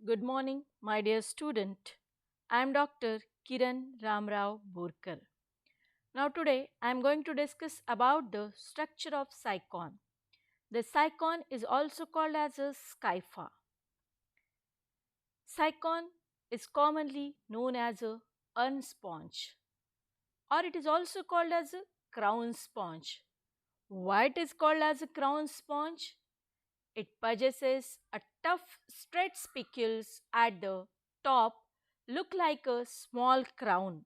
Good morning, my dear student. I am Dr. Kiran Ramrao Borkar. Now today I am going to discuss about the structure of Sycon. The Sycon is also called as a scypha. Sycon is commonly known as a urn sponge, or it is also called as a crown sponge. Why it is called as a crown sponge? It possesses a tough straight spicules at the top, look like a small crown.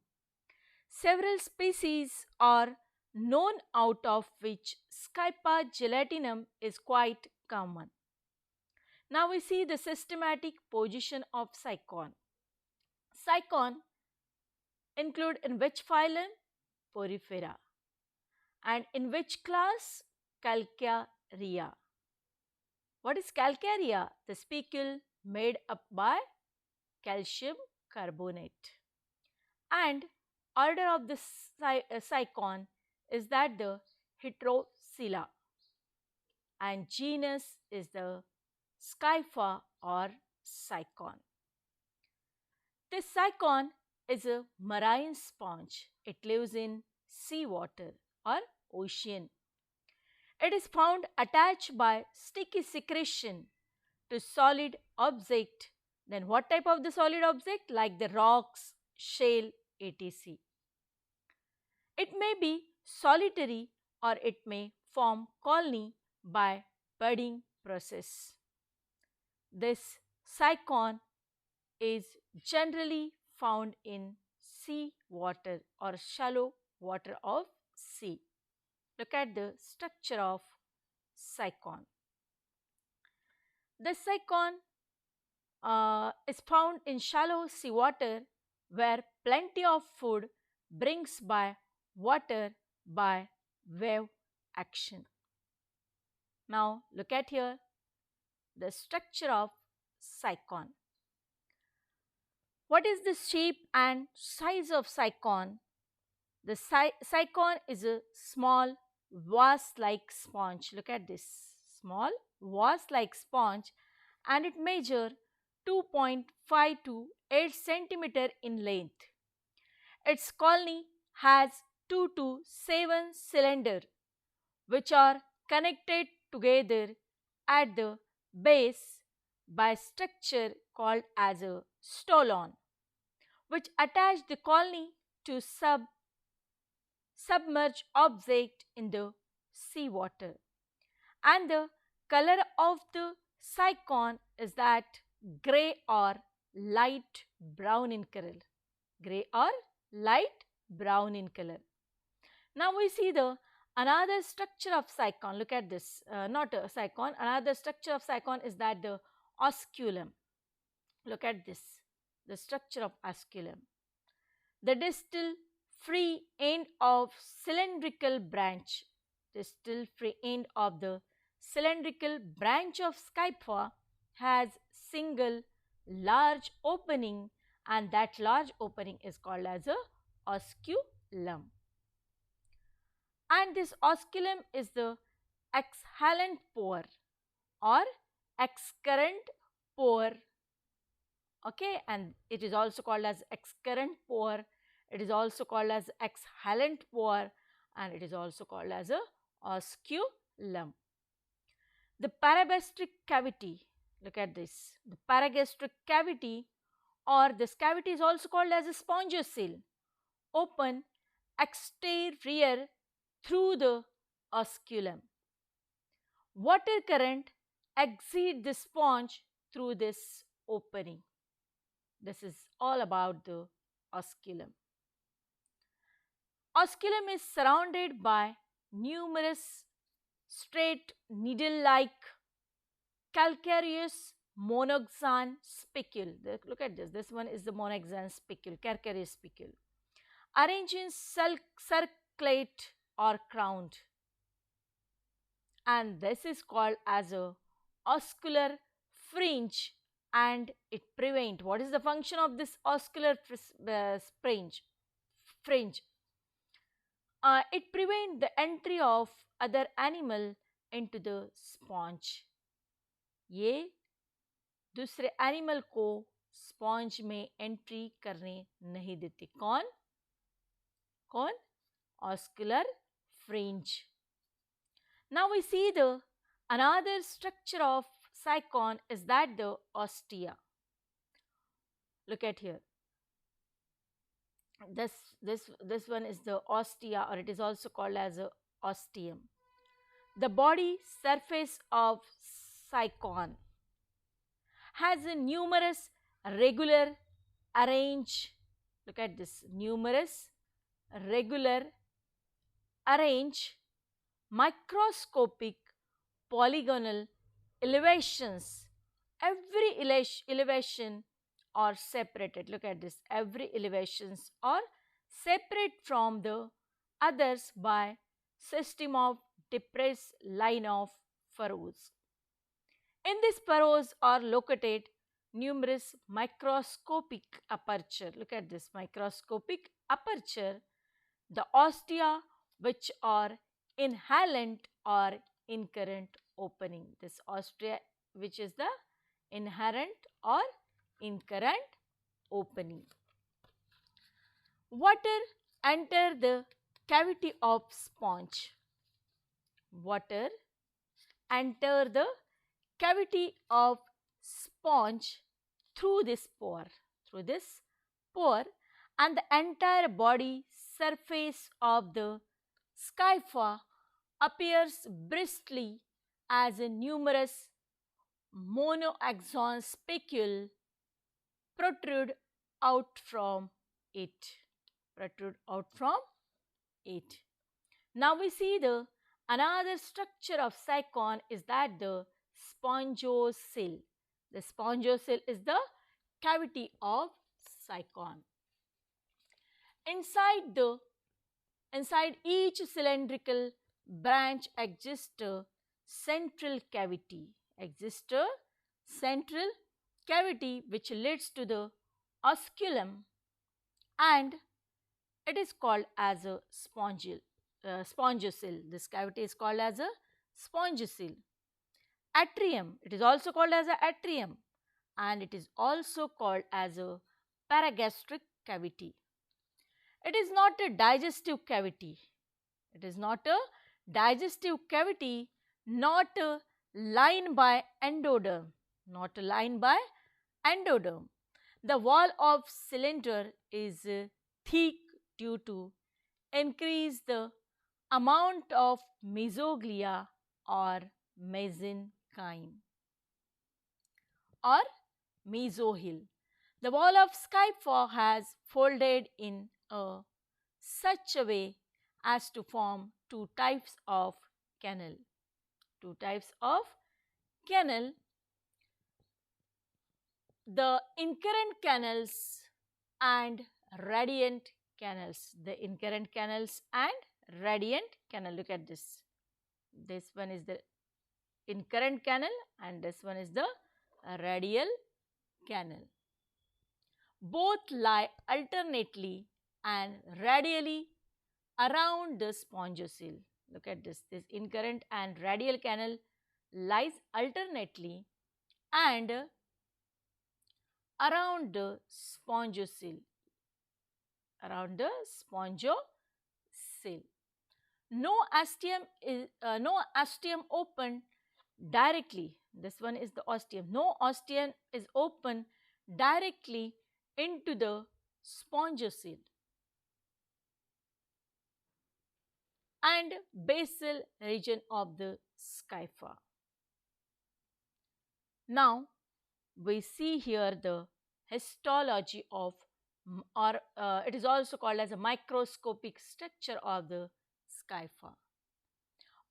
Several species are known, out of which Scypa gelatinum is quite common. Now we see the systematic position of Cycon. Cycon include in which phylum? Porifera. And in which class? Calcarea. What is calcarea? The spicule made up by calcium carbonate. And order of the Cycon is that the Heterocylla, and genus is the Scypha or Sycon. This Sycon is a marine sponge. It lives in seawater or ocean. It is found attached by sticky secretion to solid object. Then what type of the solid object? Like the rocks, shale, etc. It may be solitary or it may form colony by budding process. This Sycon is generally found in sea water or shallow water of sea. Look at the structure of Sycon. The Sycon is found in shallow seawater where plenty of food brings by water by wave action. Now look at here the structure of Sycon. What is the shape and size of Sycon? The Sycon is a small vase-like sponge. Look at this small vase-like sponge, and it measures 2.5 to 8 centimeter in length. Its colony has 2 to 7 cylinders which are connected together at the base by structure called as a stolon, which attach the colony to submerged object in the seawater. And the color of the Sycon is that gray or light brown in color. Gray or light brown in color. Now we see the another structure of Sycon. Look at this, not a Sycon. Another structure of Sycon is that the Osculum. Look at this, the structure of Osculum. The distal free end of cylindrical branch. Distal free end of the cylindrical branch of Scypha has single large opening, and that large opening is called as a osculum. And this osculum is the exhalant pore or excurrent pore. Okay, and it is also called as excurrent pore, it is also called as exhalant pore, and it is also called as a osculum. The paragastric cavity, look at this, the paragastric cavity or this cavity is also called as a spongiocele, open exterior through the osculum. Water current exit the sponge through this opening. This is all about the osculum. Osculum is surrounded by numerous straight needle-like calcareous monoxan spicule. Look at this. This one is the monoxan spicule, calcareous spicule, arranged in circlate or crowned. And this is called as a oscular fringe, and it prevent. What is the function of this oscular fringe? It prevent the entry of other animal into the sponge. ये दूसरे animal को sponge में entry करने नहीं देते। कौन? कौन? ऑस्कुलर fringe. Now we see the another structure of Cycon is that the Ostia. Look at here. This one is the Ostia, or it is also called as a ostium. The body surface of Cycon has a numerous regular arrange. Look at this, numerous regular arrange microscopic polygonal elevations. Every elevation are separated. Look at this, every elevations are separate from the others by system of depressed line of furrows. In these furrows are located numerous microscopic aperture. Look at this, microscopic aperture, the ostia, which are inhalent or incurrent opening. This ostia, which is the inherent or incurrent opening. Water enter the cavity of sponge. Water enter the cavity of sponge through this pore, and the entire body surface of the scypha appears bristly as a numerous monoaxon spicule protrude out from it. Now we see the another structure of Cycon is that the spongocyll. The spongocyll is the cavity of Cycon. Inside each cylindrical branch exists a central cavity. Which leads to the osculum, and it is called as a spongocyll. This cavity is called as a spongocyll. Atrium, it is also called as a atrium, and it is also called as a paragastric cavity. It is not a digestive cavity. Not lined by endoderm. The wall of cylinder is thick due to increase the amount of mesoglia or mesenchyme or mesohyl. The wall of scypha has folded in such a way as to form two types of canal. The incurrent canals and radiant canals. Look at this. This one is the incurrent canal and this one is the radial canal. Both lie alternately and radially around the spongocyll. Look at this. This incurrent and radial canal lies alternately and around the spongocyll. No ostium open directly. This one is the ostium. No ostium is open directly into the spongocyll and basal region of the scypha. Now we see here the histology of, it is also called as a microscopic structure of the scypha.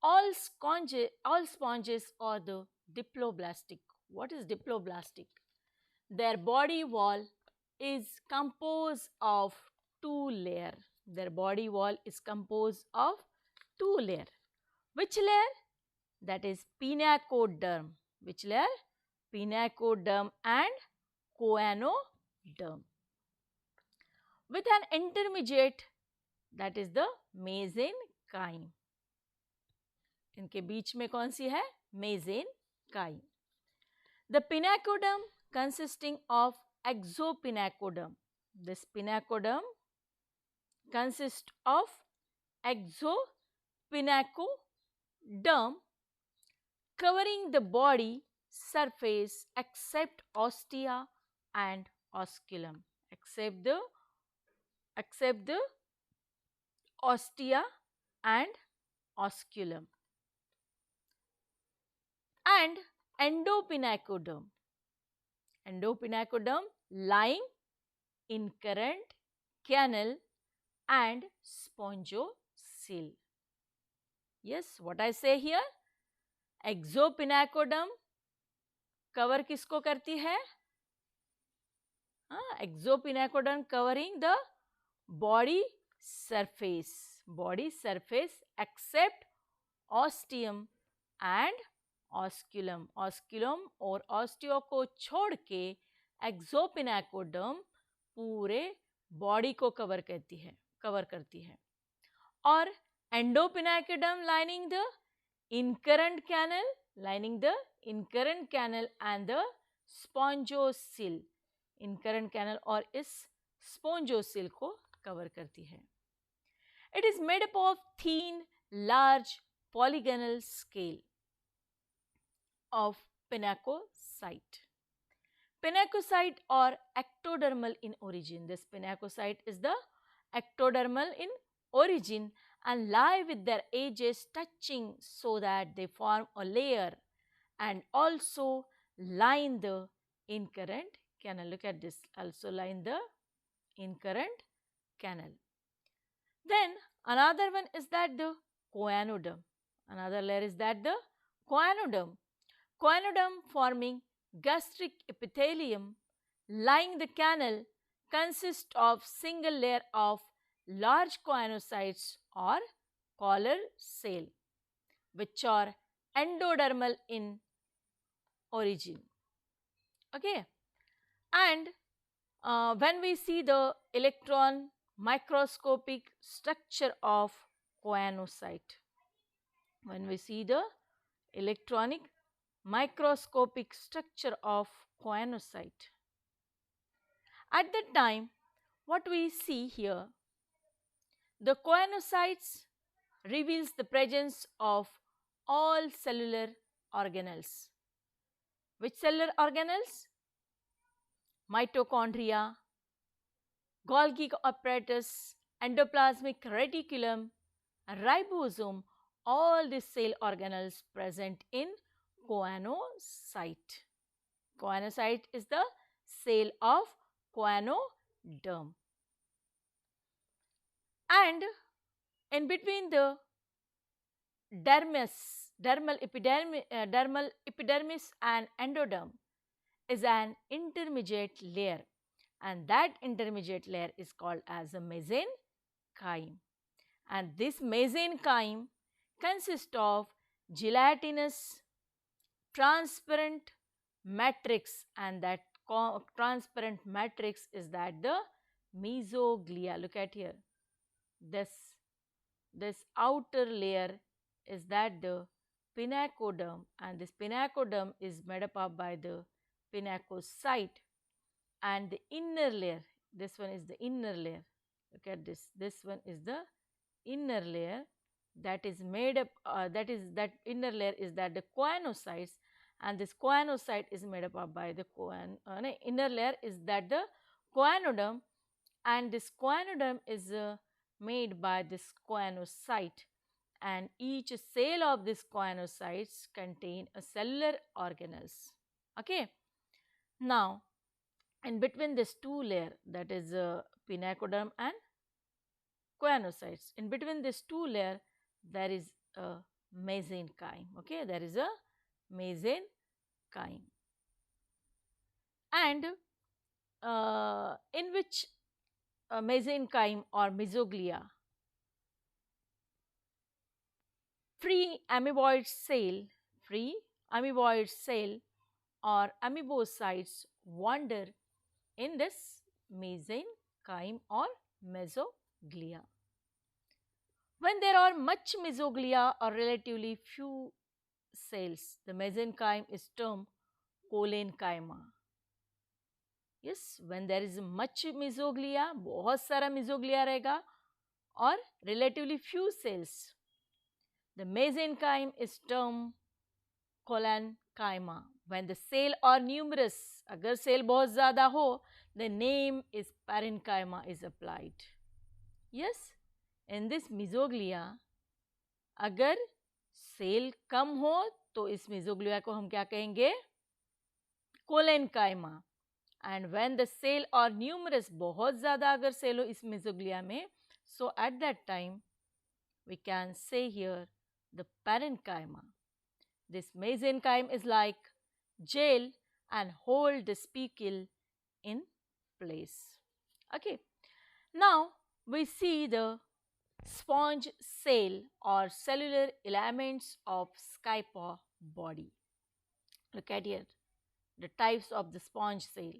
All sponges are the diploblastic. What is diploblastic? Their body wall is composed of two layers. Which layer? That is pinacoderm. Which layer? Pinacoderm and choanoderm. With an intermediate, that is the mesenchyme. इनके बीच में कौन सी है? mesenchyme. The pinnacoderm consisting of exopinnacoderm. This pinnacoderm consists of exopinnacoderm covering the body surface except ostia and osculum. Except the ostia and osculum. And endopinnacoderm. Endopinnacoderm lying in current, canal and spongocoel. Yes, what I say here? Exopinacoderm cover किसको करती है? Exopinacoderm covering the body surface except ostium and osculum. Osculum और ऑस्टियो को छोड़ के एक्सोपिनाकोडम पूरे body को कवर करती है. और endopinacoderm lining the incurrent canal and the spongocoel. incurrent canal और इस spongocoel को कवर करती है. It is made up of thin, large, polygonal scale of pinnacocyte. Pinnacocyte or ectodermal in origin. This pinnacocyte is the ectodermal in origin and lie with their edges touching so that they form a layer and also line the incurrent canal. Look at this, also line the incurrent canal. Then another one is that the choanodum. Another layer is that the choanodum. Choanodum forming gastric epithelium lying the canal consists of single layer of large choanocytes or collar cell, which are endodermal in origin. Okay, and when we see the electron microscopic structure of choanocyte, when we see the electronic microscopic structure of choanocyte, at that time what we see here, the choanocytes reveals the presence of all cellular organelles. Which cellular organelles? Mitochondria, Golgi apparatus, endoplasmic reticulum, ribosome, all these cell organelles present in choanocyte. Choanocyte is the cell of choanoderm. And in between the dermal epidermis and endoderm is an intermediate layer, and that intermediate layer is called as a mesenchyme. And this mesenchyme consists of gelatinous transparent matrix, and that transparent matrix is that the mesoglia. Look at here. This outer layer is that the pinnacoderm, and this pinnacoderm is made up by the pinnacocyte, and the inner layer, this one is the inner layer. Look at this. This one is the inner layer that is made up. That inner layer is that the choanocytes, and this choanocyte is made up by the inner layer is that the choanoderm, and this choanoderm is made by this choanocyte, and each cell of this choanocytes contain a cellular organelles. Okay. Now, in between these two layers, that is pinnacoderm and choanocytes, in between these two layers there is a mesenchyme. Okay, there is a mesenchyme, and in which mesenchyme or mesoglia, free amoeboid cell or amoebocytes wander in this mesenchyme or mesoglia. When there are much mesoglia or relatively few cells, the mesenchyme is termed collenchyma. Yes, when there is much mesoglea, बहुत सारा mesoglea रहेगा और relatively few cells, the mesenchyme is termed collenchyma. When the cell are numerous, अगर cell बहुत ज़्यादा हो, the name is parenchyma is applied. Yes, in this mesoglea, अगर cell कम हो तो इस mesoglea को हम क्या कहेंगे? Collenchyma. And when the cell are numerous, बहुत ज़्यादा अगर सेल हो इस mesoglea में, so at that time we can say here the parenchyma. This mesenchyme is like gel and hold the spicle in place. Okay. Now we see the sponge cell or cellular elements of Skypa body. Look at here the types of the sponge cell.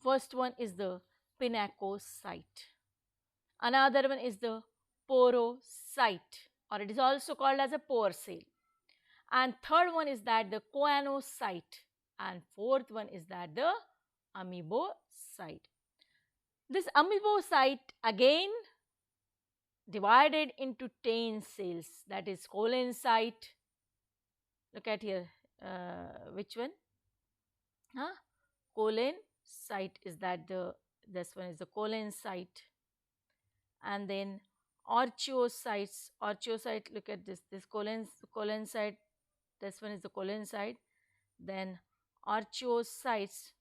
First one is the pinacocyte. Another one is the porocyte, or it is also called as a pore cell. And third one is that the choanocyte, and fourth one is that the amoebocyte. This amoebocyte again divided into 10 cells, that is coloncyte. Look at here, which one? Coloncyte is that this one is the coloncyte. And then archaeocytes, look at this coloncyte, this one is the coloncyte. Then archaeocytes,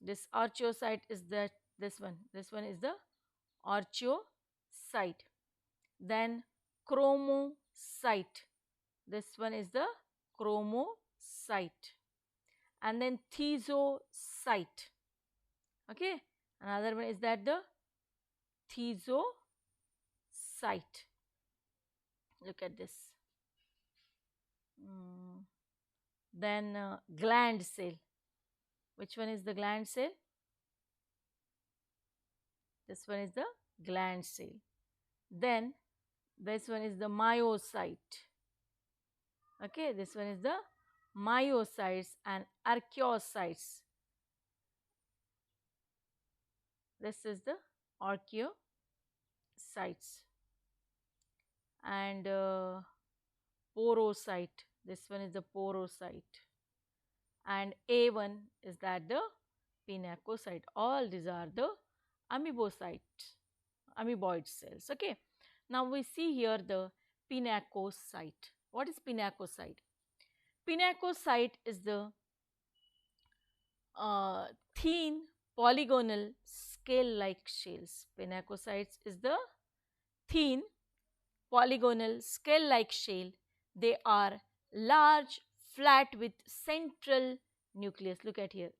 this archaeocyte is this one is the archaeocyte. Then chromocyte, this one is the chromocyte. And then thesiocyte. Okay, another one is that the thesiocyte. Look at this. Then gland cell. Which one is the gland cell? This one is the gland cell. Then this one is the myocyte. Okay, this one is the myocytes and archaeocytes. This is the archaeocytes. And porocyte, this one is the porocyte. And A1 is that the pinacocyte. All these are the amoeboid cells. Okay. Now we see here the pinacocyte. What is pinacocyte? Pinacocyte is the thin polygonal scale-like shells. Pinacocytes is the thin polygonal scale-like shell. They are large, flat with central nucleus. Look at here,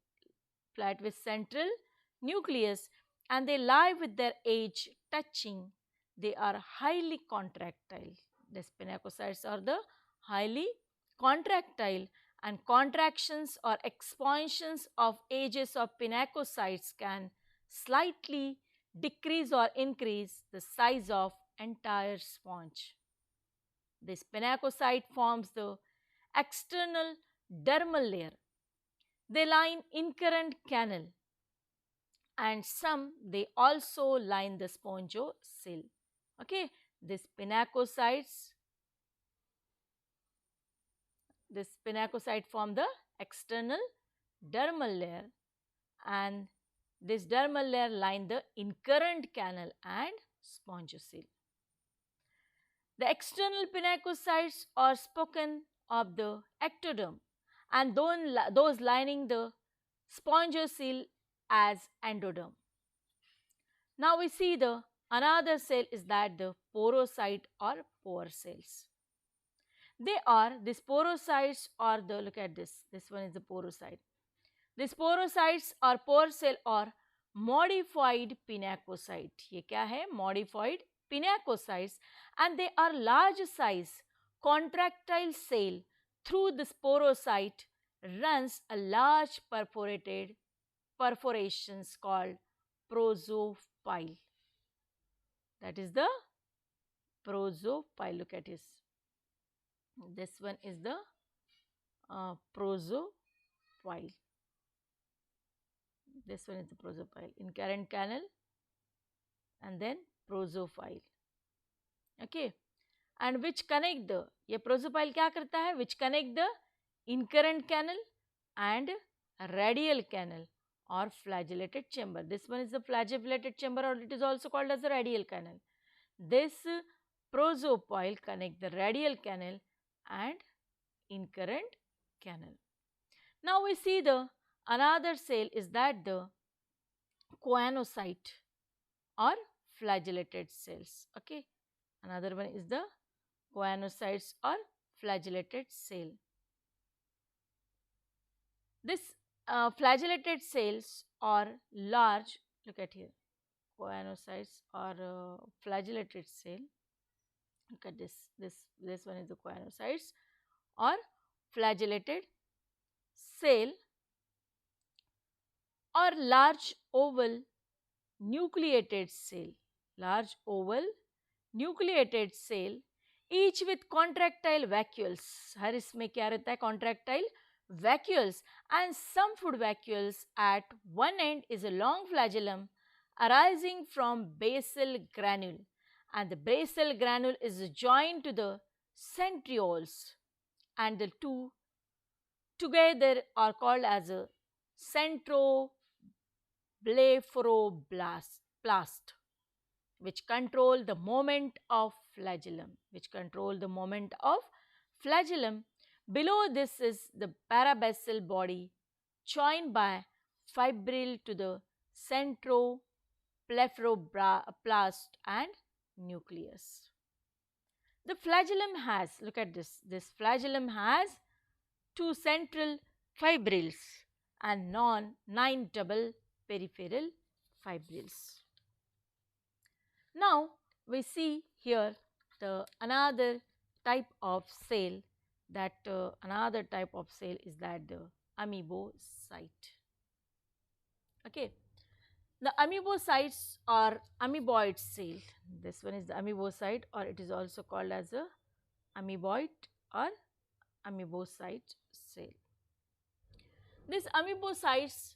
flat with central nucleus, and they lie with their edge touching. They are highly contractile. The pinacocytes are the highly contractile, and contractions or expansions of edges of pinacocytes can slightly decrease or increase the size of entire sponge. This pinacocyte forms the external dermal layer. They line incurrent canal, and some they also line the spongocele. Okay, this pinacocyte form the external dermal layer, and this dermal layer line the incurrent canal and spongocele. The external pinacocytes are spoken of the ectoderm, and those lining the spongocele as endoderm. Now we see the another cell is that the porocyte or pore cells. They are, these porocytes are the, look at this one is the porocyte. These porocytes or pore cell are modified pinacocyte. ये क्या है? Modified pinacocytes, and they are large size contractile cell. Through this porocyte runs a large perforations called prosopyle. That is the prosopyle. Look at this. This one is the prosopyle. This one is the prosopile. Inherent canal and then prosopile. Okay. And which connect the, ये prosopile क्या करता है? Which connect the inherent canal and radial canal or flagellated chamber. This one is the flagellated chamber, or it is also called as the radial canal. This prosopile connect the radial canal and inherent canal. Now we see the another cell is that the choanocyte or flagellated cells. Okay, another one is the choanocytes or flagellated cell. This flagellated cells are large. Look at here, choanocytes or flagellated cell. Look at this. This one is the choanocytes or flagellated cell or large oval nucleated cell. Large oval nucleated cell, each with contractile vacuoles. हर इसमें क्या रहता है? Contractile vacuoles, and some food vacuoles. At one end is a long flagellum arising from basal granule, and the basal granule is joined to the centrioles, and the two together are called as a centroblepharoblast, which control the movement of flagellum, Below this is the parabasal body joined by fibril to the centroblepharoblast and nucleus. The flagellum has, look at this flagellum has two central fibrils and 9 double peripheral fibrils. Now we see here the another type of cell, that another type of cell is that the amoebocyte. Okay, the amoebocytes are amoeboid cell. This one is the amoebocyte, or it is also called as a amoeboid or amoebocyte cell. This amoebocytes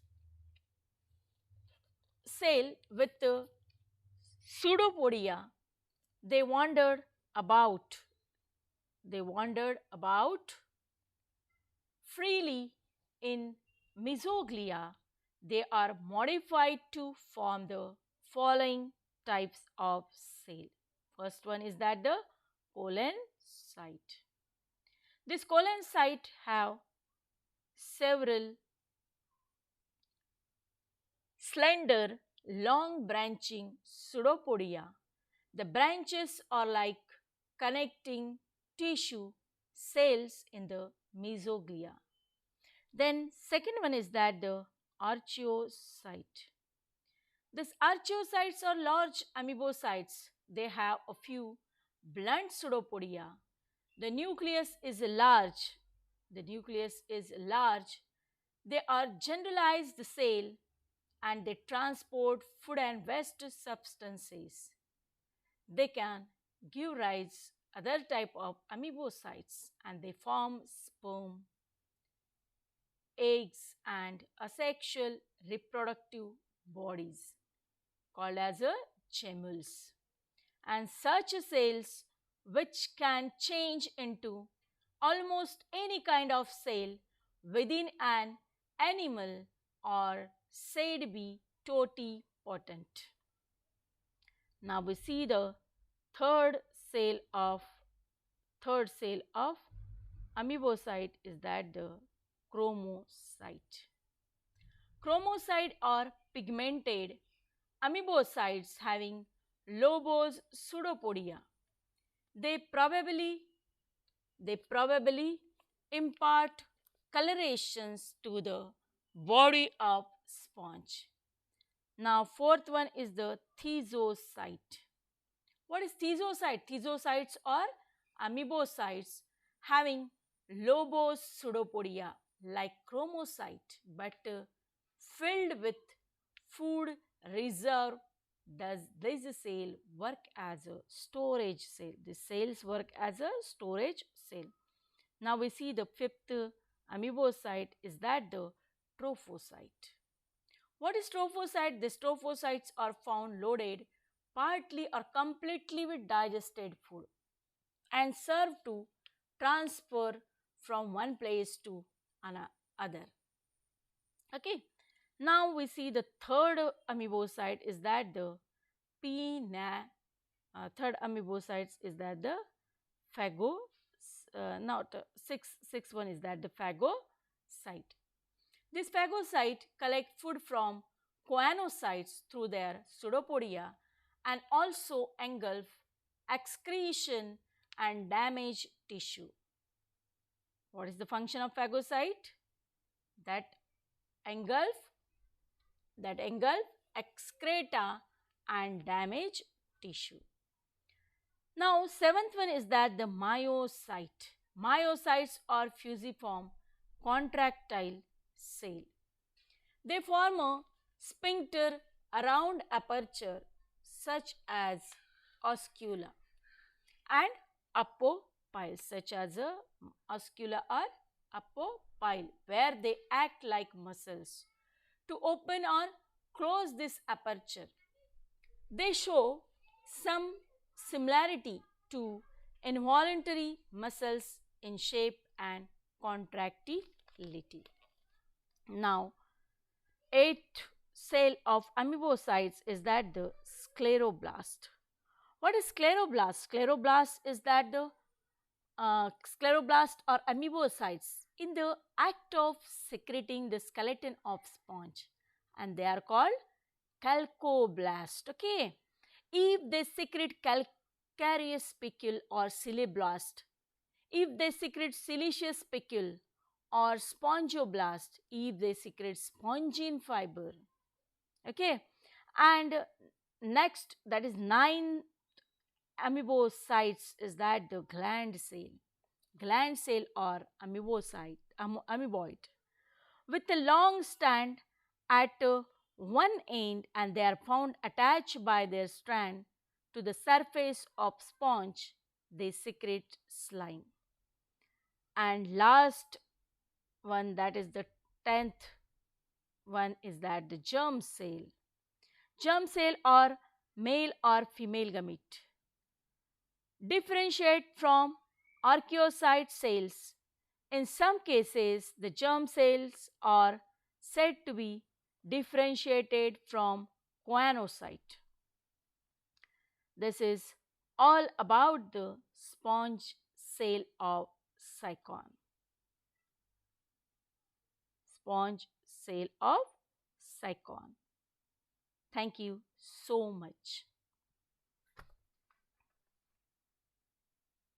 cell with the pseudopodia, they wandered about freely in mesoglea. They are modified to form the following types of cell. First one is that the colon site. This colon site have several slender, long branching pseudopodia. The branches are like connecting tissue cells in the mesoglea. Then second one is that the archaeocyte. These archaeocytes are large amoebocytes. They have a few blunt pseudopodia. The nucleus is large. They are generalized cell and they transport food and waste substances. They can give rise other type of amoebocytes, and they form sperm, eggs and asexual reproductive bodies called as a gemmules, and such cells which can change into almost any kind of cell within an animal are said to be totipotent. Now we see the third cell of amoebocyte is that the chromocyte. Chromocyte are pigmented amoebocytes having lobose pseudopodia. They probably impart colorations to the body of sponge. Now fourth one is the thesiocyte. What is thesiocyte? Thesiocytes are amoebocytes having lobose pseudopodia like chromocyte, but filled with food reserve. Does this cell work as a storage cell? The cells work as a storage cell. Now we see the fifth amoebocyte is that the trophocyte. What is trophocyte? The trophocytes are found loaded partly or completely with digested food and serve to transfer from one place to another. Okay. Now we see the third amoebocyte is that the pna. Third amoebocytes is that the phago. Not six one is that the phagocyte. This phagocyte collect food from choanocytes through their pseudopodia and also engulf excretion and damage tissue. What is the function of phagocyte? That engulf excreta and damage tissue. Now, seventh one is that the myocyte. Myocytes are fusiform contractile cell. They form a sphincter around aperture such as oscula and apopyle such as a oscula or apopyle where they act like muscles to open or close this aperture. They show some similarity to involuntary muscles in shape and contractility. Now, eighth cell of amoebocytes is that the scleroblast. What is scleroblast? Scleroblast is that the scleroblast or amoebocytes in the act of secreting the skeleton of sponge, and they are called calcoblast. Okay, if they secrete calcareous spicule or cilioblast, if they secrete siliceous spicule or spongioblast, if they secrete spongine fiber. Okay, and next, that is 9 amoebocytes is that the gland cell or amoeboid with a long stand at one end, and they are found attached by their strand to the surface of sponge. They secrete slime. And last one, that is the 10th one, is that the germ cell. Germ cell or male or female gamete differentiate from archaeocyte cells. In some cases, the germ cells are said to be differentiated from choanocyte. This is all about the sponge cell of Cycon. Sponge cell of Cycon. Thank you so much.